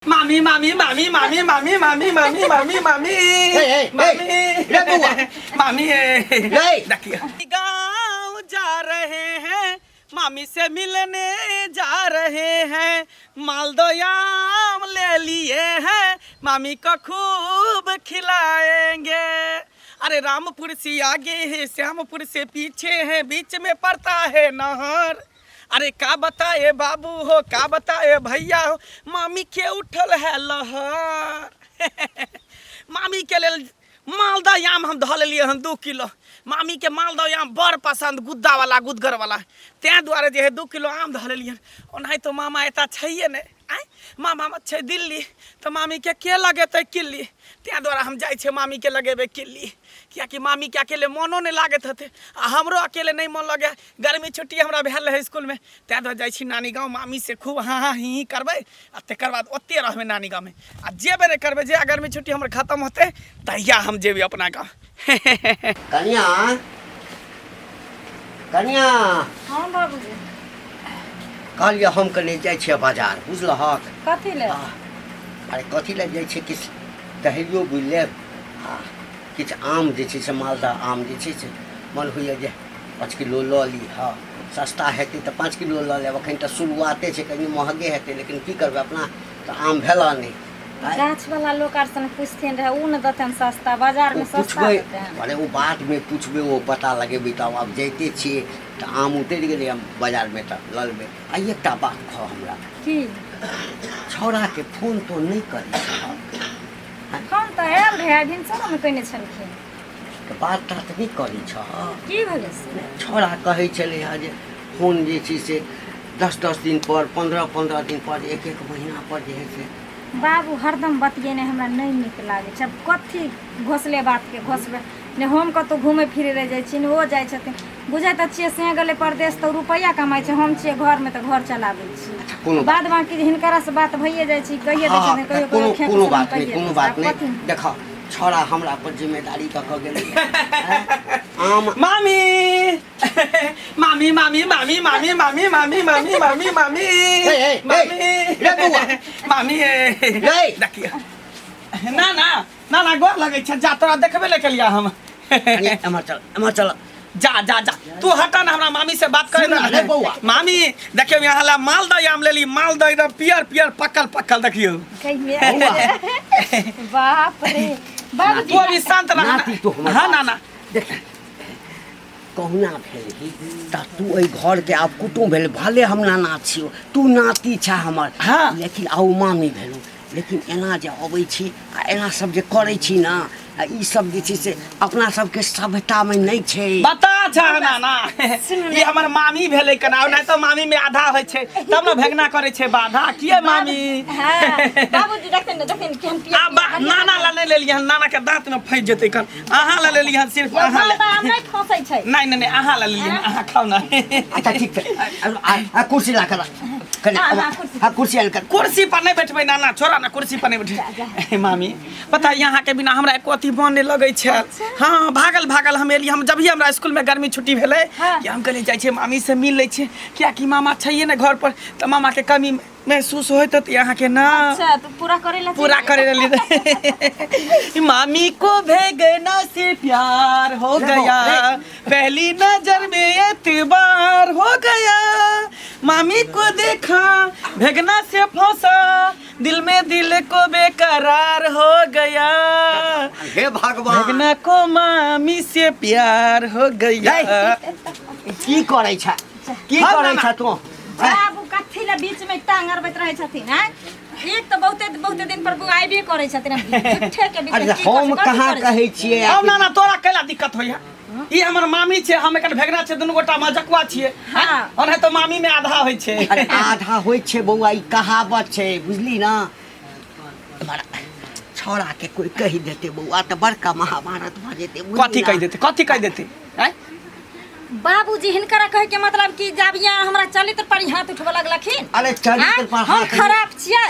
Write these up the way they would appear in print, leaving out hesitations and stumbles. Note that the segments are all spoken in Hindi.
मामी मामी मामी मामी मामी मामी मामी मामी मामी मामी देखिए गाँव जा रहे हैं मामी से मिलने जा रहे हैं मालदोयाम ले लिए हैं मामी को खूब खिलाएंगे। अरे रामपुर से आगे है श्यामपुर से पीछे है बीच में पड़ता है नहर। अरे का बताए बाबू हो का बताए भैया हो मामी के उठल है लहर। मामी के लिए मालदा आम हम धो लिए हम 2 किलो। मामी के मालदा आम बड़ पसंद गुद्दा वाला गुदगर वाला ते दुआरे जे है 2 किलो आम धो लिए। ओनाहि तो मामा एता छैये ने आय मामा छै दिल्ली तो मामी के लगेते किल्ली ते द्वारा हम जाय छे मामी के लगेबे किल्ली क्या कि मामी के अकेले मनो नहीं लागत हते आ हमरो अकेले नहीं मन लगे। गर्मी छुट्टी हमरा भेल रहे स्कूल में ते द्वारा जाय छी नानी गाँव मामी से खूब हाँ हाँ ही करबे आ तकर बाद ओते रहबे नानी गाँव में आ जेबे नहीं करबे जे गर्मी छुट्टी हमर खत्म होते तहिया हम जेबे अपना गाँव। कन्या कन्या हाँ बाबूजी कहलिए हम कने जाइ छियै बाजार बुझलहक। कथी ले अरे कथी ले जाइ छियै किछु दहियो बुझि लेब आ किछु आम जे छै से मालदह आम जे छै से मन होइए जे 5 किलो लऽ ली। हाँ सस्ता हेतै तऽ 5 किलो लऽ लेब। एखन तऽ शुरुआते छै कनि महगे हेतै लेकिन की करबै अपना तऽ आम भेला नहि। गाछ वाला लोग आर सन पूछथिन रहे उ न दतन सस्ता बाजार में सस्ता देतन। अरे वो बात में पूछबे वो पता लगेबे तब अब जैते छियै तऽ आम उतरि गेलै हम बाजार में तऽ लऽ लेबै। आ एकटा बात कह हमरा की छौड़ा के फोन तो नहीं करी फोन तो आयल रहे भिनसर में कइने छलखिन तऽ बात तात नहीं करी छ। की भेलै से छौड़ा कहै छलै है जे फोन जे छै से 10-10 दिन पर 15-15 दिन पर 1-1 महीना पर जे है से बाबू हरदम बतियेने हमरा नहीं नीक लागे छै। कथी घोसले बात के घोसबे ने हम कतौ घूमे फिरे रह जाइ छी ने ओ जाइ छथिन बुझाइ तऽ छियै से गेलै परदेश तऽ रुपैया कमाइ छै हम छियै घर में तऽ घर चलाबै छी बाद बाकी हिनकरा से बात भइए जाइ छी कहिए दै छथिन कहियो कोनो बात नहीं देखा छौड़ा हमरा पर जिम्मेदारी दऽ कऽ गेलै आम मामी मामी मामी मामी मामी मामी मामी मामी मामी मामी मामी देखिए ना ना ना ना गोर लगे छै जा तोरा देखबे ले केलिया हम एमर चल जा जा जा तू हटा ना हमरा मामी से बात करे ना बौआ। मामी देखियो यहाँ ला मालदह आम लेली मालदह एकदम पियर पियर पकल पकल देखियो बाप रे बाबू तू अभी शांत रह। हां ना ना देख कहुना भेलही तऽ तू एहि घर के आब कुटुम भेल भले हम नाना छियो तू नाती छा हमर। हाँ। लेकिन आउ मामी भेलू लेकिन एना जे अबै छी आ एना सब जे करै छी ना ई सब जे छै से अपना सबके सभ्यता में नहीं छै। बता छा ना ना ये हमर मामी भेलै कना नहीं तो मामी में आधा होय छै तब ना भेगना करे छै बाधा किए मामी। हां बाबूजी देखिन केहन पिया नाना ला ले लेलिए नाना के दांत में फंस जेतै कन अहाँ ला लेलिए सिर्फ अहाँ ला नहीं फंसै छै नहीं नहीं अहाँ ला लेलिए अहाँ खाओ ना। अच्छा ठीक छै आ कुर्सी ला कर हां कुर्सी आन कर कुर्सी पर नहीं बैठबै नाना छोरा ना कुर्सी पर नहीं बैठे। मामी पता यहाँ के बिना हमरा एको अथी बने लगे छै। हाँ भागल भागल हम एलिए हम जब भी हमरा स्कूल में गर्मी छुट्टी भेलै कि हम कहले जाइ छै मामी से मिल लै छै क्या कि मामा छैये ने घर पर तो मामा के कमी महसूस होत तो यहाँ के ना। अच्छा तो पूरा करे लिए मामी को भेगना से प्यार हो गया पहली नजर में एतबार हो गया मामी को देखा भेगना से फंसा दिल में दिल को बेकरार हो गया हे भगवान भेगना को मामी से प्यार हो गया। की करे छ तू बाबू कथी ला बीच में टांग अरबैत रहै छथिन हैं एक तो बहुते दिन पर आइबे करै छथिन झूठे के बीच में हम कहाँ कहै छियै अब ना ना तोरा कैला दिक्कत होइया ई हमर मामी छै हम एकर भेगना छै दुनू गोटा मजकुआ छियै। हां ओने तो मामी में आधा होय छै। अरे आधा होय छै बौआ ई कहावत छै बुझली ना। छौड़ा के कोई कहि देते बौआ त बड़का महाभारत भ जेते। कथी कहि देते हैं बाबूजी हिनकरा कहे के मतलब कि जब यहाँ हमरा चलित पर हाथ उठबे लगलखिन। अरे चलित पर हम खराब छियै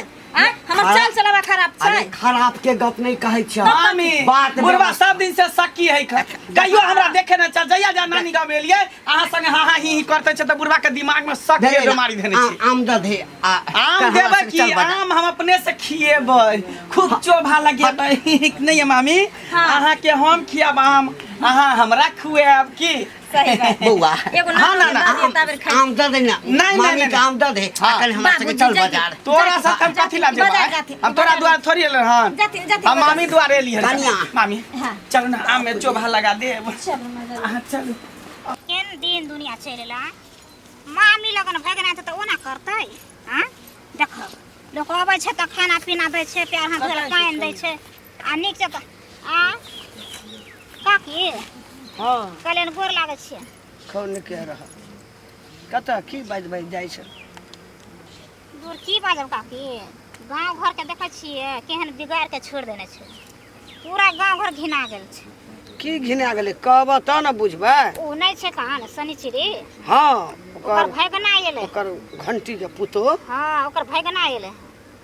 हमर चाल चलावा खराब खराब अरे छै खराब के गप नहीं कहै छ मामी बात बुढ़वा सब दिन से शक्की है कहियो हमरा देखे न चल जइया जा नानी गाँव में एलिए अहाँ संगे हाँ हाँ ही करते छ त बुढ़वा के दिमाग में शक के बीमारी धने छी आम द दे आम देबै की आम हम अपने से खिएबै खूब चोभा लगेबै नहीं है मामी अहाँ के हम खियाब आम अहाँ हमरा खुआब की सही बात बौआ एगो हाँ, ना, ना, आम द दे ना नहीं, मामी नहीं, के आम द दे अकल हमरा संगे चल बाजार तोरा सब कम कथी ला जेबै हम तोरा द्वार थोड़ी एले हन जाती जाती हम मामी द्वार एली हन कनिया। मामी हाँ। चल ना आम में चोभा लगा दे चलो मजा अहाँ चल केन दिन दुनिया चलेला मामी लगन भगना त ओना करतै हां देखो लोग अबै छै त खाना पीना दै छै प्यार हाथ धोला पानि दै छै आ नीक से त आ काकी हां कलेन गोर लागै छै कौन के रहा कत की बाज जाइ छै गोर की बाजब काकी गांव घर के देखै छियै केहन बिगाड़ के छोड़ देने छै पूरा गांव घर घिना गेल छै की घिना गेलै कहब त न बुझबै उ नै छै कहां शनिचरी हां ओकर भगना एले ओकर घंटी के पुतो हां ओकर भगना एले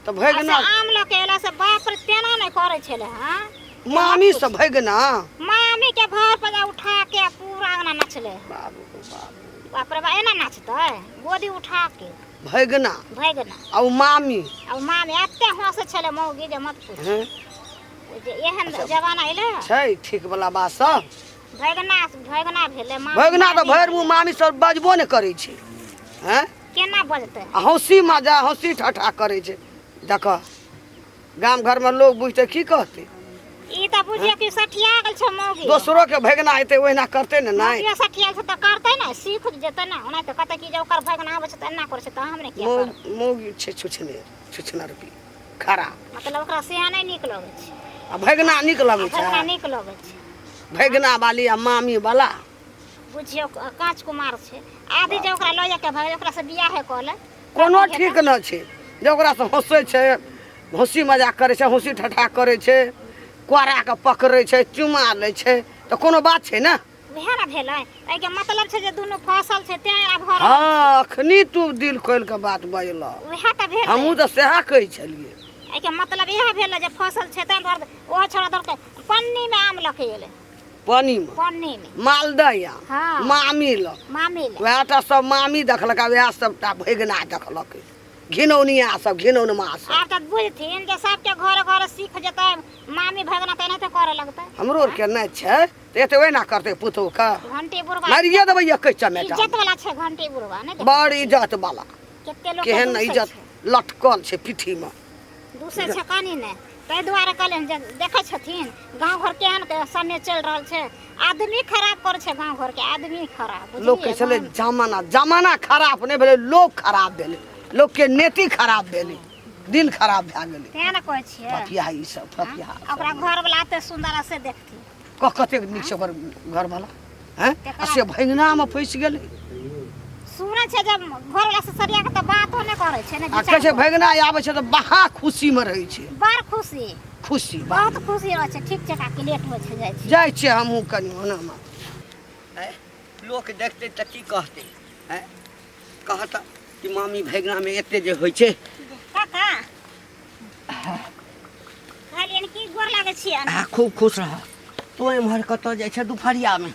त भगना आम लके एला से बाप रे तेना नै करै छले हां मामी से भगना मामी के भर पर उठा के पूरा अंगना नाचले बाबू बाबू बाप रे बा एना नाचतै गोदी उठा के भगना भगना आ मामी अब मामी एते हंसे छले मौगी जे मत पूछ हैं जे एहन जमाना एले छै ठीक वाला बात सब भगना भेले मामी भगना त भैर मुँह मामी सब बजबो ने करै छै हैं केना बजतै आ हंसी मजा हंसी ठठा करै छै देख गाम घर में लोग बुझते की कहते ई त बुझियो कि सठिया गेल छै मौगी दोसरो के भगना हेतै ओहिना करते ने नहीं मौगी सठिया छै त करतै ना सीख जेतै ना ओना त कतै कि जे ओकर भगना आबै छै त एना करै छै त हमरे किया कर मौगी छै छुछना रुपी खरा मतलब ओकरा से नै नीक लगै छै आ भगना नीक लगै छै भगना नीक लगै छै भगना वाली आ मामी वाला बुझियो कांच कुमार छै आदि जे ओकरा लऽ जाके भाग ओकरा से बियाह है कहले कोनो ठीक न छै जे ओकरा से हंसै छै हंसी मजाक करै छै हंसी ठठा करै छै कोरा के पकड़ै छै चुमा लै छै त कोनो बात छै ना वएह ना भेलै एहि के मतलब छै जे दुनू फसल छै तें अब घर हाँ अखनी तू दिल खोल के बात बजल वएह त भेल हमहू तो सेहा कहै छलिए एहि के मतलब इएह भेलै जे फसल छै तें घर ओ छोड़ा दर के पन्नी में आम लखे एले पानी में पन्नी में मालदह या हाँ। मामी ल मामी ले वएह टा सब मामी देखलक वएह सबटा भगना देखलक घिनौनिया सब घिनौनमा सब आब त बुझथिन जे सबके घर घर सीख जेतै मामी भगना त एनाहिते करे लगतै हमरो आर के नहीं छै त एते ओहिना करतै पुतौ का घंटी बुढ़वा मारिए देबै एक चमेटा इज्जत वाला छै घंटी बुढ़वा नै बड़ इज्जत वाला केते लोग केहन इज्जत लटकल छै पिठी में दूसरे छै कानी ने ताहि दुआरे कहले जे देखै छथिन गांव घर केहन के समय चल रहल छै आदमी खराब करे छै गांव घर के आदमी खराब लोग कहै छलै जमाना खराब नहीं भेलै लोग खराब भेलै लोग के नीति खराब भेलै दिल खराब भए गेलै तें ने कहै छियै फफिया ई सब फफिया ओकरा घर वाला एते सुंदर से देखती कते नीक छै ओकर घर वाला हैं से भगना में फंस गेलै सुनै छै जब घर वाला से सरिया के त बातो नै करे छै ने आ कहै छै भगना आबै छै त बहा खुशी में रहै छै बड़ खुशी खुशी बहुत खुशी रहै छै ठीक छै काकी लेट होइ छै जाइ छै जाइ छै हमहूँ कनि ओना लोक देखतै त की कहतै हैं कहत कि मामी भगना में एते जे होइ छै काका कहलियन की गोर लागै छियै खूब खुश रह तू एम्हर कतऽ जाइ छै दुपहरिया में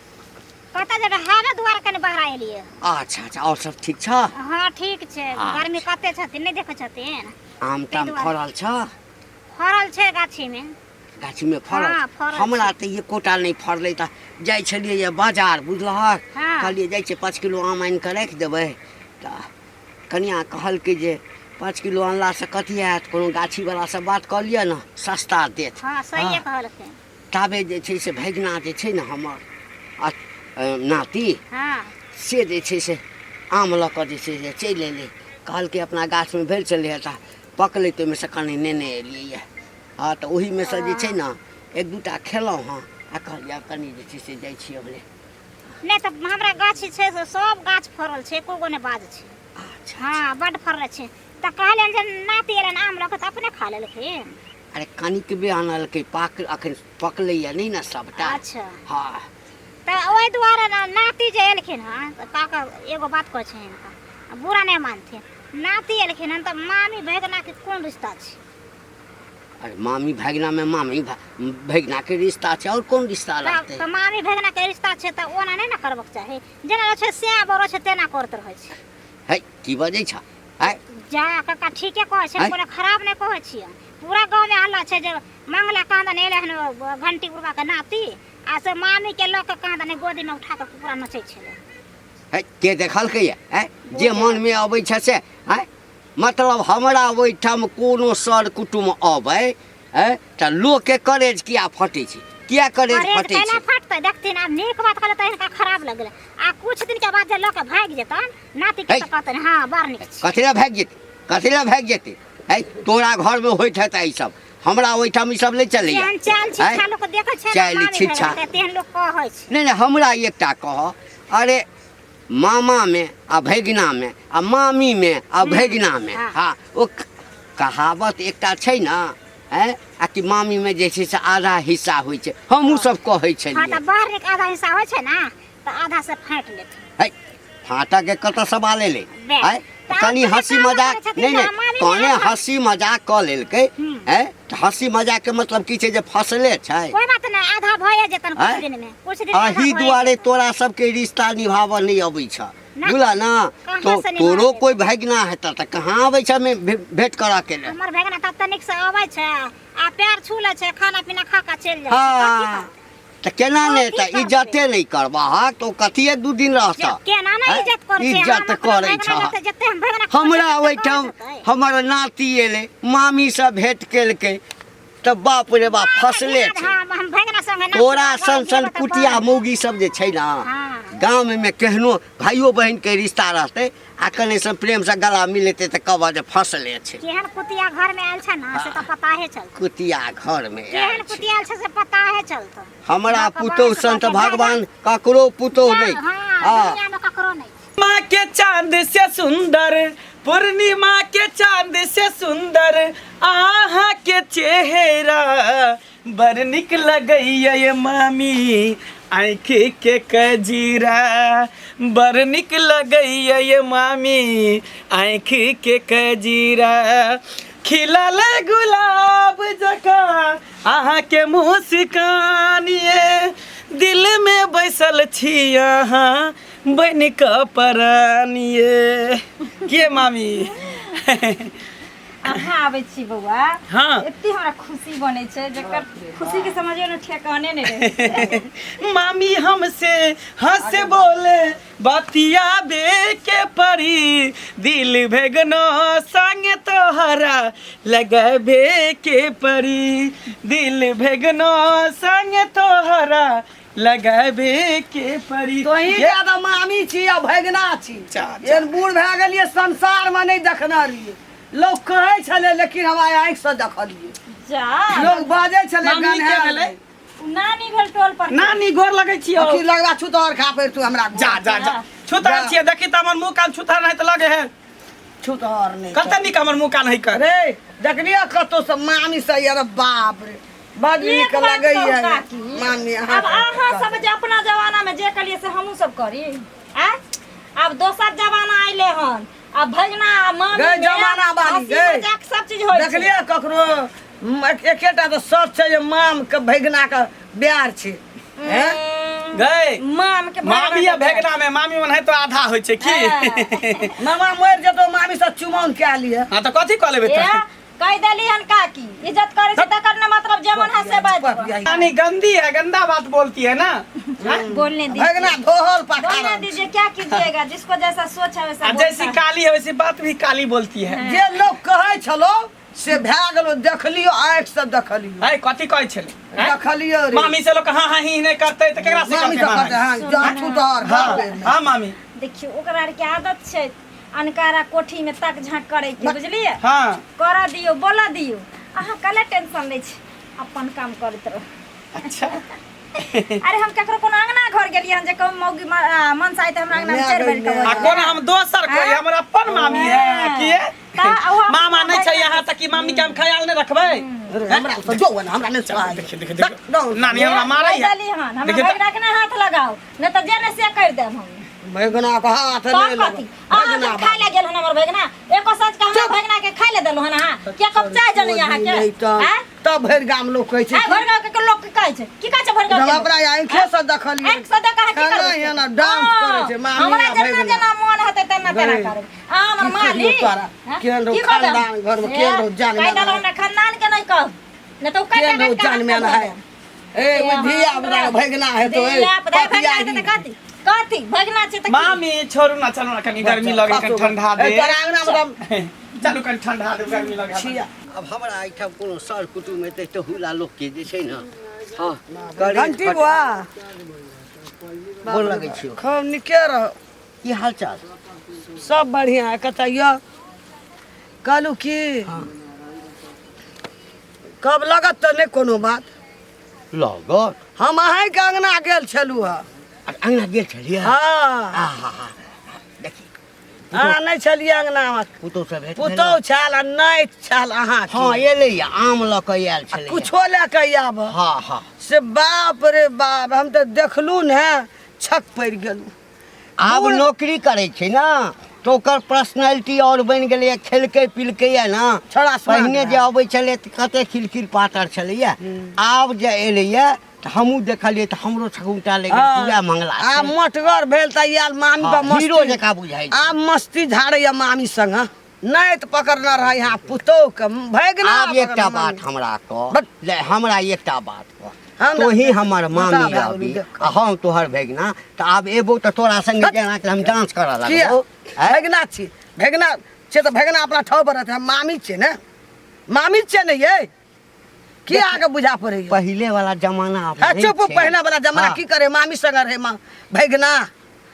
कतऽ जेबै हावे दुआर कने बहरा एलियै अच्छा अच्छा और सब ठीक छ हाँ ठीक छै गर्मी कते छथिन नहि देखै छथिन आम ताम फड़ल छ फड़ल छै गाछी में गाछी में फड़ल हाँ, फड़ल हमरा त ये कोटा नहीं फड़लै त जाइ छलियै ये बाजार बुझलहक हाँ। कहलियै जाइ छै 5 किलो आम आनि कऽ राखि देबै त कनिया कहलकै जे 5 किलो अनला से कथी हैत कोनो गाछी वाला से बात कऽ लिअ न सस्ता देत हाँ सहिए कहलकै ताबे जे छै से भगना जे छै ने हमर नाती हाँ से जे छै से आम लऽ कऽ जे छै से चलि एलै कहलकै अपना गाछमे भेल छलै तऽ पकलै तऽ ओहिमे से कनि नेने एलियै यऽ हाँ तऽ ओहीमे से जे छै ने एक दूटा खेलहुँ हँ आ कहलियै आब कनि जे छै से जाइ छी अबले नहीं तो हमरा गाछी छै से सब गाछ फड़ल छै एको गो ने बाज छै अच्छा हाँ बड फड़ल छै त कहलियन जे नाती एलन आम लऽ के त अपने खा लेलखिन अरे कनिक बे आनलकै अखन पकलैया नहीं ना सबटा अच्छा हाँ त ओहि दुआरे नाती जे एलखिन हँ त काका एगो बात कहै छै हिनका बुरा नहीं मानथिन नाती एलखिन हँ त मामी भगना के कोन रिश्ता छै अरे मामी भगना में मामी भगना के रिश्ता छै और कौन रिश्ता रहते तो मामी भगना के रिश्ता छै त ओना नहीं ना करबक चाही जेना छै से बरो छै तेना करत रहै छै है की बजै छ है जा काका ठीके कहै छै कोनो खराब नहीं कहै छियै पूरा गांव में हल्ला छै जे मंगला कांदन एले हन घंटी उड़वा के नाती आ से मामी के लोग के कांदन गोदी में उठा के पूरा नचै छले है के देखलकै है जे मन में अबै छै से है मतलब हमरा ओहिठाम कोनो सर कुटुम अबै है त लोग के करेज किया फटे छै किया करेज फटे छै फटतै देखथिन आब नीक बात कहले त इनका खराब लगले आ कुछ दिन के बाद जे लोग के भाग जेतन नाती के त कहतन हां बार नीक छै कथीला भाग जेतै है तोरा घर में होइत है त ई सब हमरा ओहिठाम ई सब नहीं चलै केहन चाल शिक्षा लोग देखे छै चाल शिक्षा तेहन लोग कहै छै नहीं हमरा एकटा कह अरे मामा में आ भगना में आ मामी में आ भगना में हाँ ओ कहावत एकटा छै ना है आ कि मामी में जे छै से आधा हिस्सा होइ छै हमहूँ सब कहै छलियै हां त बाहर के आधा हिस्सा होइ छै ना त आधा से फाट लेत है फाटा के कत सवाल ले है कनी हंसी मजाक नहीं कने हंसी मजाक क लेलकै है हंसी मजाक के मतलब की छै जे फसले छै कोई बात नहीं आधा भए जेतन कुछ दिन अही दुआरे तोरा सबके रिश्ता निभाव नहीं अबै छ बुझला ना तो तोरो कोई भगना हेता त कहाँ अबै छ में भेंट करा के ले हमर भगना त तनिक से अबै छै आ पैर छूले छै खाना पीना खा के चल जाय हां त केना ने त इज्जते नहीं करबा तो कथिए दू दिन रहता केना ना इज्जत कर इज्जत करे छ हमरा ओइठाम हमर नाती एले मामी से भेंट केलकै त बाप रे बाप फसले छै हम भगना संगे ना तोरा सन कुटिया मौगी सब जे छै ना गांव में केहनो भाइयो बहन के रिश्ता रहते आ कने से प्रेम से गला मिलते त कब जे फसले छै केहन कुटिया घर में आयल छै ना से त पता है चल कुटिया घर में केहन कुटिया आयल छै से पता है चलत हमरा पुतौ संत भगवान ककरो पुतौ नहीं हां दुनिया में ककरो नहीं माँ के चांद से सुंदर पूर्णिमा के चांद से सुंदर आहा के चेहरा बर निक लगैया ये मामी आँख के कजीरा बर निक लगैया ये मामी आँख के कजीरा खिलल गुलाब जका आहा के मुस्कान ये दिल में बैसल छी अहाँ बन का परानिए के मामी अहाँ आबै छी बौआ हाँ एते हमरा खुशी बनै छै जकर खुशी के समझियो न ठेकाने नहीं रहे मामी हमसे हंस बोले बतिया बे के परी दिल भेगनो संग तोहरा लगाबे के परी दिल भेगनो संग तोहरा लगाबे के परी तो ही ज्यादा मामी छी या भगना छी एन बूढ़ भए गेलिए संसार में नहीं देखना रहिए लोग कहे छले लेकिन हमारे आँख से देखलिए जा लोग बाजे छले मामी के भेलै नानी भेल टोल पर नानी गोर लगै छियो की लगवा छुतोर खा पर तू हमरा जा जा जा छुतार छियै देखि त हमर मुंह कान छुतार नहीं त लगे है छुतोर नहीं कते निक हमर मुंह कान है कर रे देखलिए कतो से मामी से यार बाप रे बड़ निक लगे है मामी अब अहाँ सब जे अपना जमाना में जे कलिए से हमहू सब करी आ अब दोसर जमाना आइले हन अब भगना मामी गए जमाना बाली गए सब चीज होय देखलिए ककरो एकेटा तो सच छै जे माम के भगना के प्यार छै हैं गए माम के मामी या भेगना में मामी मन है तो आधा होय छै की मामा मर जेतो मामी से चुमाउन के लिए हां त कथि क लेबे त कह देली हन काकी इज्जत करे से तकर न मतलब जेमन है से बात यानी गंदी है गंदा बात बोलती है ना बोलने दीजिए भगना धोहल बोलने पखारा दीजिए क्या कीजिएगा जिसको जैसा सोच है वैसा जैसी काली है वैसी बात भी काली बोलती है जे लोग कहे छलो से भए गेलो देखलियो आँख से देखलियो है कथि कहै छले देखलियो रे मामी से लोग कहां हां ही नहीं करते त केकरा से मामी करते से कहते मामी? हैं जा छुतोर हां मामी देखियो ओकरा के आदत छै अनकारा कोठी में तक झांक करे के बुझलिए हां कर दियो बोला दियो अहाँ कले टेंशन ले छी अपन काम करत रहो अच्छा अरे हम ककरो कोनो अंगना घर गेलिए हन जे कम मौगी मन साइते हमरा अंगना में चढ़ बैठ के आ कोन हम दोसर कोई हमर अपन मामी है की मामा नहीं छै यहाँ तक कि मामी के हम ख्याल नहीं रखबै हमरा से जो ना हमरा नहीं सवाल देखिए नानी हमरा मारै है चली हन हम भगना के ना हाथ लगाओ न त जेने से कर देम हम भगना का हाथ ले लो भगना खाइ ले गेल हन हमर भगना एको सच का हम भगना के खाइ ले देलो हन हां के कब चाय जन यहाँ के हैं तब भरि गाम लोग कहै छै भरि गाँव के लोग कहै छै की कहै छै भरि गाँव हम अपना आँखि से देखलियै आँखि से देखा की खाना करबै एना डांस करै छै मामी हमरा आ जेना भैगना। जेना मोन हेतै तेना तेना करबै हमर माली केहन रहो खानदान घर में केहन रहो जान में कहै ना खानदान के नहीं कह न तो केहन रहो जान में है ए वो धिया बड़ा भैगना है तो ए पतिया ही कथी भगना छै त मामी छोड़ू ना चलो ना कनी गर्मी लगे कनी ठंडा दे तोरा अंगना मतलब चलू कनी ठंडा दे गर्मी लगे छिया अब हमरा एहिठाम कोनो सर कुटुम हेतै तऽ हुला लोकके जे छै ने हाँ घंटी बुआ गोर लगै छियौ खूब निके रह की हाल चाल सब बढ़िया है कतैया कहलू की कब लगत तो नहीं कोनो बात लगत हम अहीं के अंगना गेल छलू है अंगना गेल छलियै हाँ देखी अहाँ नहीं छलियै अंगना में पुतौ सब हेतै पुतौ छल आ नहीं छल अहाँ हाँ एलै आम लऽ कऽ आयल छलै कुछो लेके आब हाँ हाँ से बाप रे बाप हम तो देखलू ने छक पड़ गेलू आब नौकरी करै छै ने तो ओकर पर्सनैलिटी और बनि गेलैए खेलकै पिलकै है ना छोड़ा पहिने जे अबै छलै तऽ कते खिलखिल पातर छलैए आब जे एलैए तऽ हमहूँ देखलियै तऽ हमरो छकुटा लागि पूरा मंगला आब मोटगर भेल त यार मामी पर हीरो मस्ती जकाँ बुझाइ छै आब मस्ती झाड़ैया मामी संग नहीं तो पकड़ना रहा यहाँ पुतौ के भैगना आब एकटा बात हमरा कह ले हमरा एकटा बात कह हम तोही हमर मामी बता अभी देख। आ हम तोहर भैगना तऽ आब एबो तऽ तोरा संगे जेना कि हम डांस करऽ लगबो भैगना छी भैगना छे तो भैगना अपना ठाव पर रहते मामी छे ने मामी छे ने ये की आगे बुझा पड़े पहिले वाला जमाना आब नहि चुप छै। पहना वाला जमाना हाँ। की करे मामी संग रहे माँ भैगना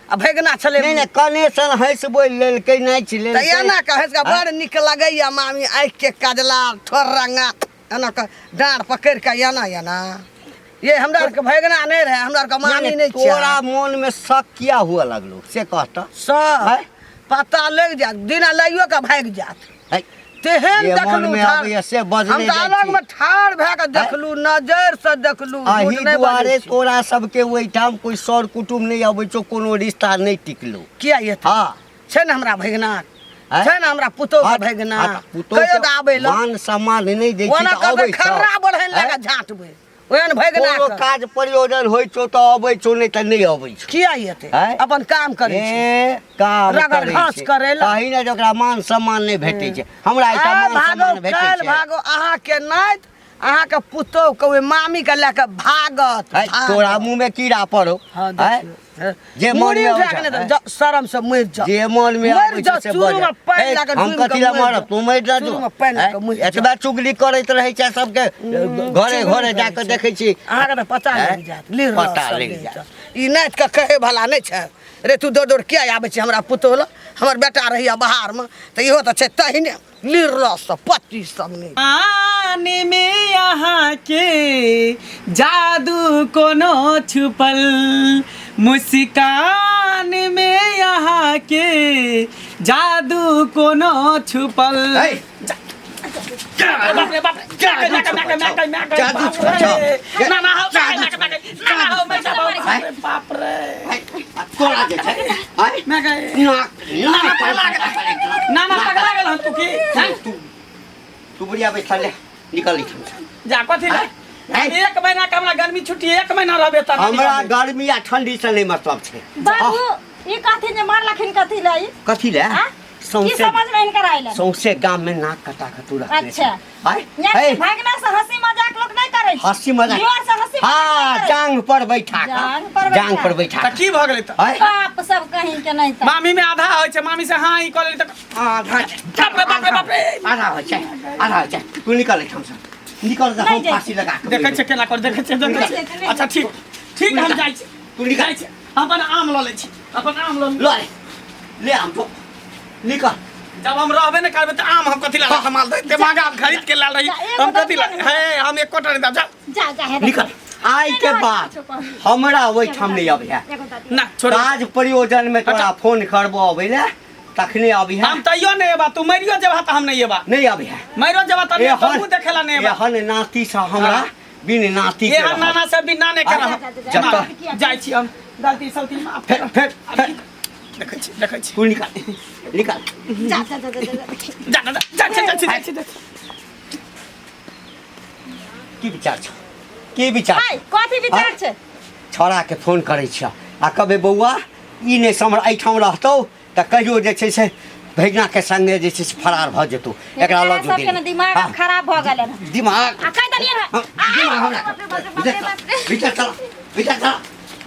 आ भैगना छले नहीं नहीं कने सन हंस बोल लेलकै नहीं छिले त एना कहै का बड़ निक लगैया मामी आँख के काजला ठोर रंगा एना का डांड पकड़ के एना एना ये हमरा के भैगना नहीं रहे हमरा के मामी नहीं छे तोरा मन में शक किया हुआ लगलो से कहता सब पता लग जात दिना लइयो के भाग जात है तेहन ये मन देखलू में ठाड़- आबैया से हम बजने तो जाइ अलग छी। में ठाड़ भए के देखलू नजर से देखलू अही झूठ नहीं दुआरे बजै छी। तोरा सबके ओहिठाम कोई सर कुटुम नहीं अबै छौ कोनो रिश्ता नहीं टिकलो किया ये था हाँ छे न हमरा भैगना हैं? छे न हमरा पुतो के हाँ, भैगना हाँ, पुतौ कहियो के त आबै ल मान सम्मान नहीं दै छी ओना तऽ कहबै अबै छौ। खर्रा बढ़ैन हैं? लगा झाँटबै ओहन भैगना कोनो के। काज प्रयोजन होइ छौ तऽ अबै छौ नहीं तऽ नहीं अबै छौ किया येते हैं? अपन काम करे छी ए काम रगड़ करै घास छै। करै ला। ताहि ने जकरा मान सम्मान नहीं भेटै छै हमरा आ एहिठाम मान भागो सम्मान भेटै काल छै भागो अहाँ के नाइत अहाँ के पुतो के ओइ मामी के लेके भागत है, तोरा मुंह में कीड़ा पड़ो हाँ है? देखियो जे मन मुड़ी में उठा आबै के छै, नहीं तो शर्म से मर जा जे मन में मर आबै जा, छै से चूरू बजा। में पानि है, लगा हम डूबि कथी के ला मर मरब जा। तू मरि जा चूरू में पानि लगा मर जा। एतबा चुगली करैत रहै छै सबके घरे घरे जाके देखै छी अहाँ के पता हैं? लग जात लीर पता सब लग ले जात। जात। ई नाच के कहे भला नहीं छै रे तू दौड़ दौड़ किया आबै छै हमरा पुतो ल हमर बेटा रहिया बाहर में तो इहो तो छै तहिने लीर रस सब पत्ती सब नहीं आने में यहाँ के जादू कोनो छुपल मुस्कान में यहाँ के जादू कोनो छुपल है? बाप रे बाप रे जादू छुपल। ना ना हो ना ना हो मैं जाबो बाप रे तोरा जे छै है? मैं गए नाक नाक ना ना पगला गेल तू की हैं? तू बुढ़िया बैठा ले निकल इठाम जा कथी ले एक महीना के हमरा गर्मी छुट्टी एक महीना रहबे त हमरा गर्मी आ ठंडी से नहीं मतलब छै बाबू ई कथी ने मारलखिन कथी लाई कथी ले हाँ? की सौंसे समझ में इनकर आइलन सौंसे गाम में नाक कटा के तू रखले अच्छा। है यहाँ भागना से हंसी मजाक लोग नहीं करे छै। हंसी मजाक दीवार से हंसी मजाक हाँ नहीं करे छै। जांग पर बैठा जांग पर के जांग बैठा। पर बैठा त की भ गेलै त है बाप सब कहीं के नहीं था मामी में आधा होय छै मामी से हां ई कॉलेज तक आधा बाप रे बाप रे बाप रे आधा हो छै आधा हो छै तू निकल इठाम से निकल जा नहीं हम जाइ फांसी लगा के देखै छै केना कर देखै छै देखै छै अच्छा ठीक ठीक हम जाइ छी तू निकल जाइ छी अपन आम ल लै छी अपन आम ल ले ले हम तो निकल जब हम रहबे न करबे त आम हम कथि ला संभाल दे दिमाग आप खरीद के लाल रही हम कथि ला है हम एक कोटा नहीं जा जा जा है निकल आइ के बाद हमरा ओहिठाम नहीं अबै है ना छोड़ काज प्रयोजन में तोरा फोन करबो अबै ले तखने अबै है हम तइयो नहीं एबा तू मरियो जेबा त हम नहीं एबा नहीं अबै है मरियो जेबा त एहन- तू देखेला नहीं एबा एहन नाती से हमरा बिन नाती के ये रहल। नाना से भी नाने कर जा, जाइ छी हम गलती सलती माफ फेर फेर फेर देखै छी तू निकल निकल जा जा जा जा जा जा जा जा जा जा जा की विचार छ की विचार आइ कथी विचार छै छोड़ा के फोन करै छियै आ कहबै बौआ ई नहि समर एहिठाम रहतौ तऽ कहियो जे छै से भैगना के संगे जे छै से फरार भऽ जेतौ एकरा लऽ जो सबके ने दिमाग खराब भऽ गेलै दिमाग आ कहि देलियै दिमाग हमरा विचार चला